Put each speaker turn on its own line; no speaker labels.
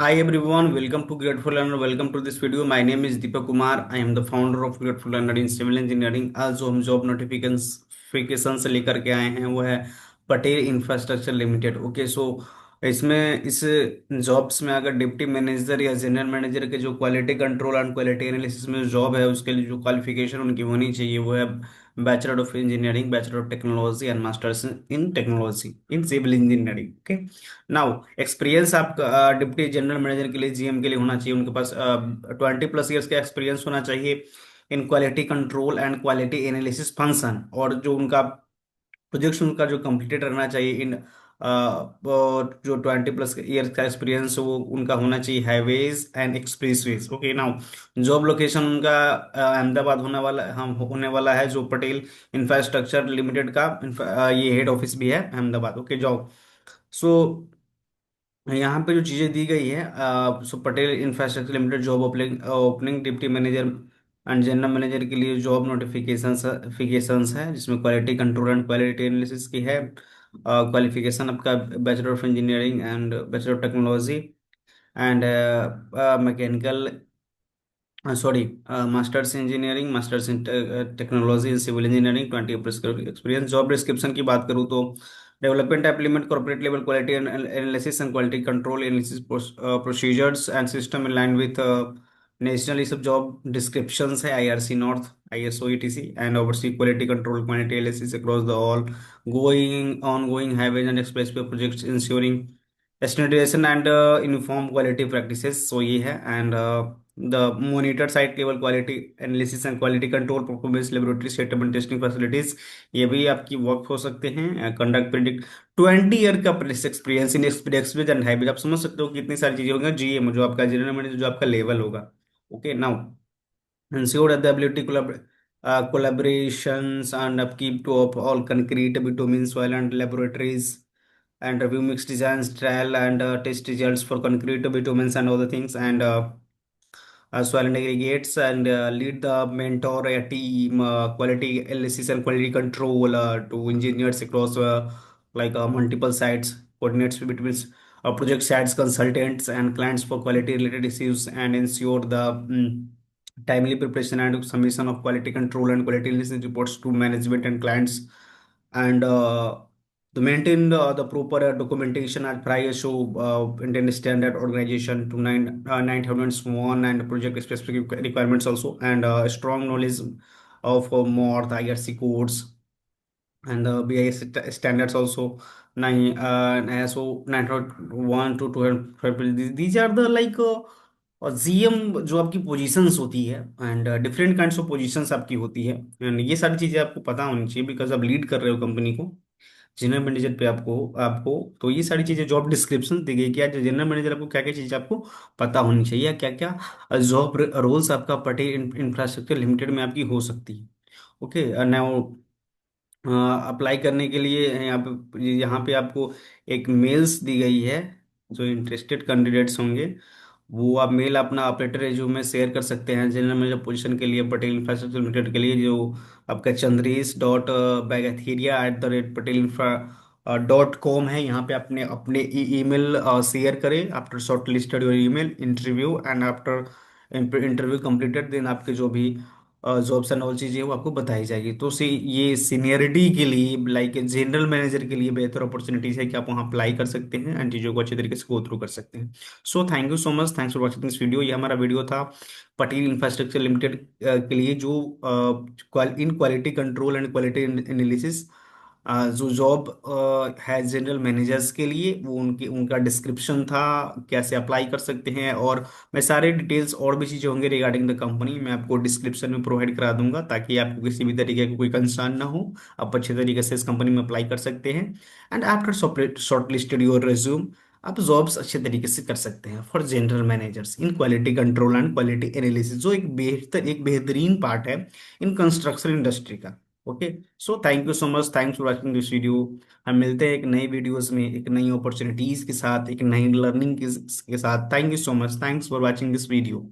Hi everyone, welcome to Grateful Learner. Welcome to this video. My name is Deepak Kumar. I am the founder of Grateful Learner in Civil Engineering. आज जो हम job notification से लेकर के आए हैं वो है पटेल इंफ्रास्ट्रक्चर लिमिटेड। ओके, सो इसमें इस जॉब्स में अगर डिप्टी मैनेजर या जनरल मैनेजर के जो quality control and quality analysis में जॉब है उसके लिए जो क्वालिफिकेशन उनकी होनी चाहिए वो है bachelor of engineering, bachelor of technology and masters in technology in civil engineering. Okay, now experience आपका डिप्टी जनरल मैनेजर के लिए, जीएम के लिए होना चाहिए उनके पास 20+ ईयर्स का एक्सपीरियंस होना चाहिए in quality control and quality analysis function. और जो उनका प्रोजेक्ट उनका जो कंप्लीटेड रहना चाहिए इन जो 20+ ईयर्स का एक्सपीरियंस वो उनका होना चाहिए highways and expressways. Okay, now job location उनका अहमदाबाद होने वाला है, जो पटेल इंफ्रास्ट्रक्चर लिमिटेड का ये हेड ऑफिस भी है अहमदाबाद। ओके, जॉब सो यहाँ पे जो चीजें दी गई है, so Patel infrastructure limited job opening opening deputy manager and general manager के लिए जॉब नोटिफिकेशंस है, जिसमें quality control and quality analysis की है। क्वालिफिकेशन आपका bachelor of engineering and bachelor of technology and mechanical, sorry, masters engineering, masters in technology in civil engineering, 20+ experience. Job description की बात करूँ तो development implement corporate level quality analysis and quality control analysis procedures and system in line with national, ये सब job descriptions है, IRC north, ISO etc, and oversee quality control quality analysis across the all going ongoing highways and expressway projects ensuring standardization and uniform quality practices। सो ये है and the monitor site level quality analysis and quality control performance laboratory setup and testing facilities, ये भी आपकी work हो सकते हैं। Conduct predict 20 year का experience in experience and highways. आप समझ सकते हो कि कितनी सारी चीजें होंगी। जीएम जो आपका जनरल मैनेजर जो आपका लेवल होगा। Okay, now ensure that the ability collaborations and upkeep to of all concrete bitumen soil and laboratories and review mixed designs, trial and test results for concrete bitumens and other things, and soil and aggregates, and lead the mentor a team quality analysis and quality control to engineers across multiple sites, coordinates between project sites, consultants and clients for quality related issues, and ensure the timely preparation and submission of quality control and quality analysis reports to management and clients, and to maintain the proper documentation at prior show maintain standard organization to 9001 and project specific requirements also, and strong knowledge of more the IRC codes and the BIS standards also, ISO 901 to 12। these are the like और GM जो आपकी positions होती है and different kinds of positions आपकी होती है, and ये सारी चीजें आपको पता होनी चाहिए बिकॉज आप लीड कर रहे हो कंपनी को। जनरल मैनेजर पे आपको आपको तो ये सारी चीजें जॉब डिस्क्रिप्शन दी गई कि आज जनरल मैनेजर आपको क्या क्या चीजें आपको पता होनी चाहिए, क्या क्या जॉब रोल्स आपका पटेल इंफ्रास्ट्रक्चर लिमिटेड में आपकी हो सकती है। ओके, नाउ अप्लाई करने के लिए यहाँ पे आपको एक मेल्स दी गई है। जो इंटरेस्टेड कैंडिडेट्स होंगे वो आप मेल अपना ऑपरेटर रिज्यूमे शेयर कर सकते हैं जनरल मैनेजर पोजीशन के लिए पटेल इंफ्रास्ट्रक्चर लिमिटेड के लिए, जो आपका चंद्रेश डॉट बैगथीरिया at the rate Patel infra .com है। यहाँ पे अपने अपने ईमेल शेयर करें after short listed your email interview, and after interview completed then आपके जो भी जॉब्स एंड ऑल चीज़ें वो आपको बताई जाएगी। तो ये सीनियरिटी के लिए लाइक जनरल मैनेजर के लिए बेहतर अपॉर्चुनिटीज है कि आप वहाँ अप्लाई कर सकते हैं एंड चीज़ों को अच्छे तरीके से गो थ्रू कर सकते हैं। So thank you so much, thanks for watching this video. ये हमारा वीडियो था पटेल इंफ्रास्ट्रक्चर लिमिटेड के लिए, जो in quality control and quality analysis जो जॉब है जनरल मैनेजर्स के लिए, वो उनकी उनका डिस्क्रिप्शन था, कैसे अप्लाई कर सकते हैं। और मैं सारे डिटेल्स और भी चीज़ें होंगे रिगार्डिंग द कंपनी मैं आपको डिस्क्रिप्शन में प्रोवाइड करा दूंगा, ताकि आपको किसी भी तरीके का कोई कंसर्न ना हो। आप अच्छे तरीके से इस कंपनी में अप्लाई कर सकते हैं and after short listed your resume आप जॉब्स अच्छे तरीके से कर सकते हैं for general managers in quality control and quality analysis, जो एक बेहतरीन पार्ट है इन कंस्ट्रक्शन इंडस्ट्री का। Okay, so thank you so much, thanks for watching this video. हम मिलते हैं एक नई वीडियोस में, एक नई अपॉर्चुनिटीज के साथ, एक नई लर्निंग के साथ। Thank you so much, thanks for watching this video.